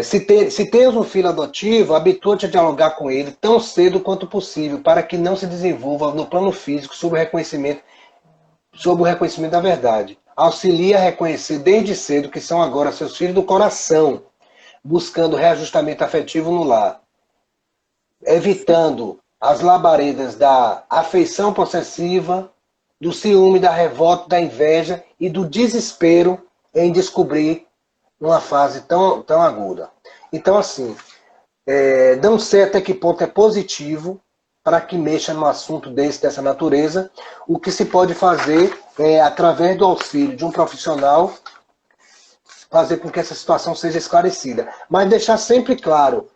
Se tens um filho adotivo, habitua-te a dialogar com ele tão cedo quanto possível, para que não se desenvolva no plano físico sob o reconhecimento da verdade. Auxilia a reconhecer desde cedo que são agora seus filhos do coração, buscando reajustamento afetivo no lar, evitando as labaredas da afeição possessiva, do ciúme, da revolta, da inveja e do desespero em descobrir numa fase tão aguda. Então, assim, não sei até que ponto é positivo para que mexa num assunto dessa natureza. O que se pode fazer é, através do auxílio de um profissional, fazer com que essa situação seja esclarecida. Mas deixar sempre claro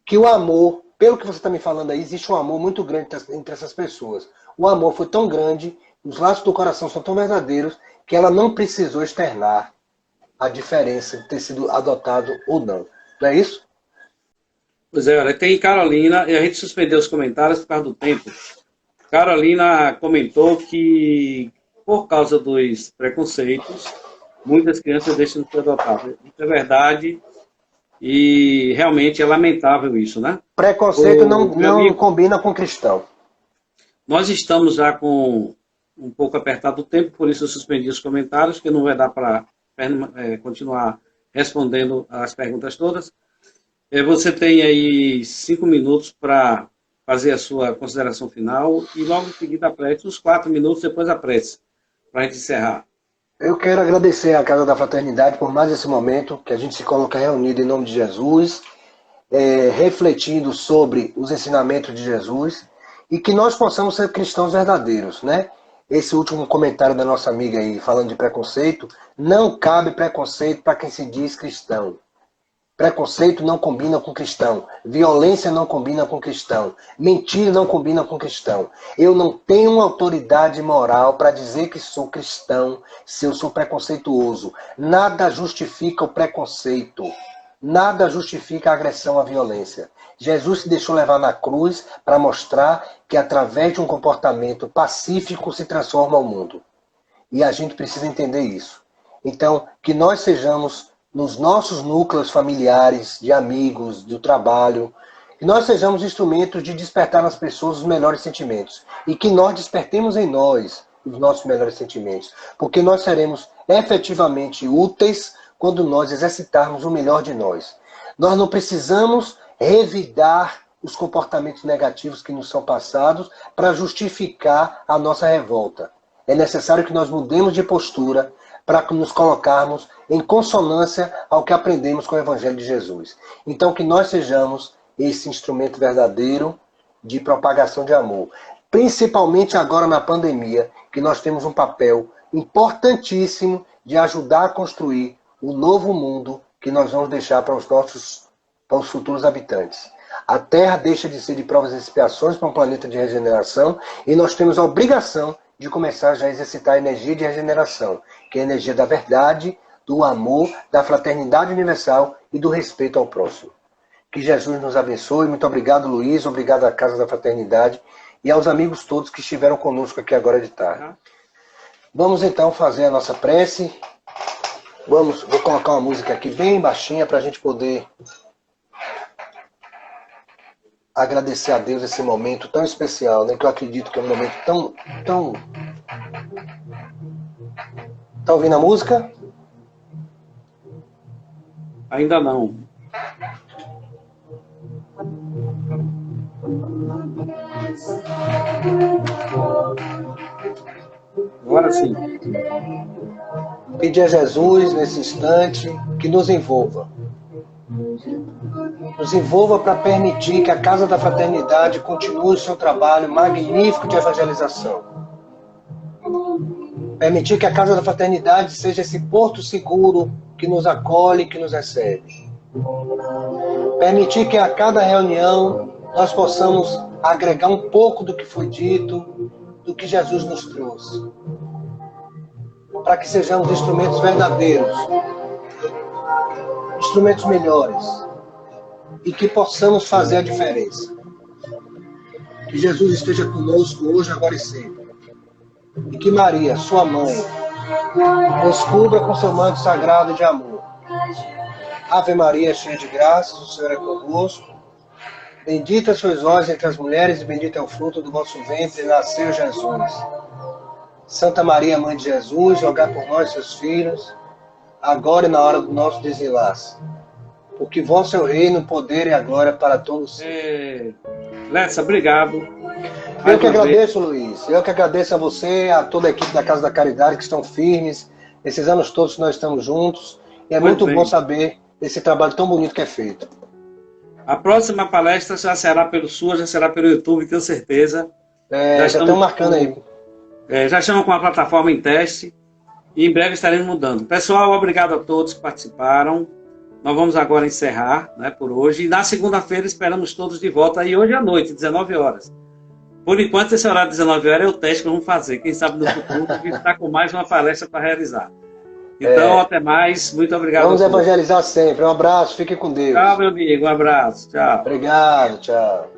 que o amor, pelo que você está me falando aí, existe um amor muito grande entre essas pessoas. O amor foi tão grande, os laços do coração são tão verdadeiros, que ela não precisou externar a diferença de ter sido adotado ou não. Não é isso? Pois é, olha, tem Carolina, e a gente suspendeu os comentários por causa do tempo. Carolina comentou que, por causa dos preconceitos, muitas crianças deixam de ser adotadas. Isso é verdade e realmente é lamentável isso, né? Preconceito não combina com cristão. Nós estamos já com um pouco apertado o tempo, por isso eu suspendi os comentários, que não vai dar para continuar respondendo as perguntas todas. Você tem aí 5 minutos para fazer a sua consideração final e logo em seguida a prece, uns 4 minutos depois a prece, para a gente encerrar. Eu quero agradecer à Casa da Fraternidade por mais esse momento, que a gente se coloca reunido em nome de Jesus, refletindo sobre os ensinamentos de Jesus, e que nós possamos ser cristãos verdadeiros, né? Esse último comentário da nossa amiga aí, falando de preconceito, não cabe preconceito para quem se diz cristão. Preconceito não combina com cristão. Violência não combina com cristão. Mentira não combina com cristão. Eu não tenho autoridade moral para dizer que sou cristão se eu sou preconceituoso. Nada justifica o preconceito. Nada justifica a agressão à violência. Jesus se deixou levar na cruz para mostrar que através de um comportamento pacífico se transforma o mundo. E a gente precisa entender isso. Então, que nós sejamos nos nossos núcleos familiares, de amigos, do trabalho, que nós sejamos instrumentos de despertar nas pessoas os melhores sentimentos. E que nós despertemos em nós os nossos melhores sentimentos. Porque nós seremos efetivamente úteis quando nós exercitarmos o melhor de nós. Nós não precisamos revidar os comportamentos negativos que nos são passados para justificar a nossa revolta. É necessário que nós mudemos de postura para nos colocarmos em consonância ao que aprendemos com o Evangelho de Jesus. Então, que nós sejamos esse instrumento verdadeiro de propagação de amor. Principalmente agora na pandemia, que nós temos um papel importantíssimo de ajudar a construir o novo mundo que nós vamos deixar para os futuros habitantes. A Terra deixa de ser de provas e expiações para um planeta de regeneração e nós temos a obrigação de começar já a exercitar a energia de regeneração, que é a energia da verdade, do amor, da fraternidade universal e do respeito ao próximo. Que Jesus nos abençoe. Muito obrigado, Luiz. Obrigado à Casa da Fraternidade e aos amigos todos que estiveram conosco aqui agora de tarde. Vamos então fazer a nossa prece. Vou colocar uma música aqui bem baixinha para a gente poder agradecer a Deus esse momento tão especial, né? Que eu acredito que é um momento tão... Tá ouvindo a música? Ainda não. Agora sim. Pedir a Jesus, nesse instante, que nos envolva. Nos envolva para permitir que a Casa da Fraternidade continue o seu trabalho magnífico de evangelização. Permitir que a Casa da Fraternidade seja esse porto seguro que nos acolhe, que nos recebe. Permitir que a cada reunião nós possamos agregar um pouco do que foi dito, do que Jesus nos trouxe. Para que sejamos instrumentos verdadeiros instrumentos melhores e que possamos fazer a diferença. Que Jesus esteja conosco hoje, agora e sempre. E que Maria, sua mãe, nos cubra com seu manto sagrado de amor. Ave Maria, cheia de graças, o Senhor é convosco. Bendita sois vós entre as mulheres, e bendito é o fruto do vosso ventre, nasceu Jesus. Santa Maria, Mãe de Jesus, rogai por nós, seus filhos, agora e na hora do nosso desenlace. Porque vosso é o reino, o poder e a glória para todos. Lessa, obrigado. Eu que agradeço, Luiz. Eu que agradeço a você, a toda a equipe da Casa da Caridade, que estão firmes. Esses anos todos que nós estamos juntos. E é muito bom saber esse trabalho tão bonito que é feito. A próxima palestra já será pelo SUA, já será pelo YouTube, tenho certeza. Já estamos marcando aí. Já estamos com a plataforma em teste e em breve estaremos mudando. Pessoal, obrigado a todos que participaram. Nós vamos agora encerrar, né, por hoje. E na segunda-feira esperamos todos de volta. E hoje à noite, 19 horas. Por enquanto, esse horário de 19 horas é o teste que vamos fazer. Quem sabe no futuro a gente está com mais uma palestra para realizar. Então, até mais. Muito obrigado. Vamos evangelizar sempre. Um abraço. Fique com Deus. Tchau, meu amigo. Um abraço. Tchau. Obrigado. Tchau.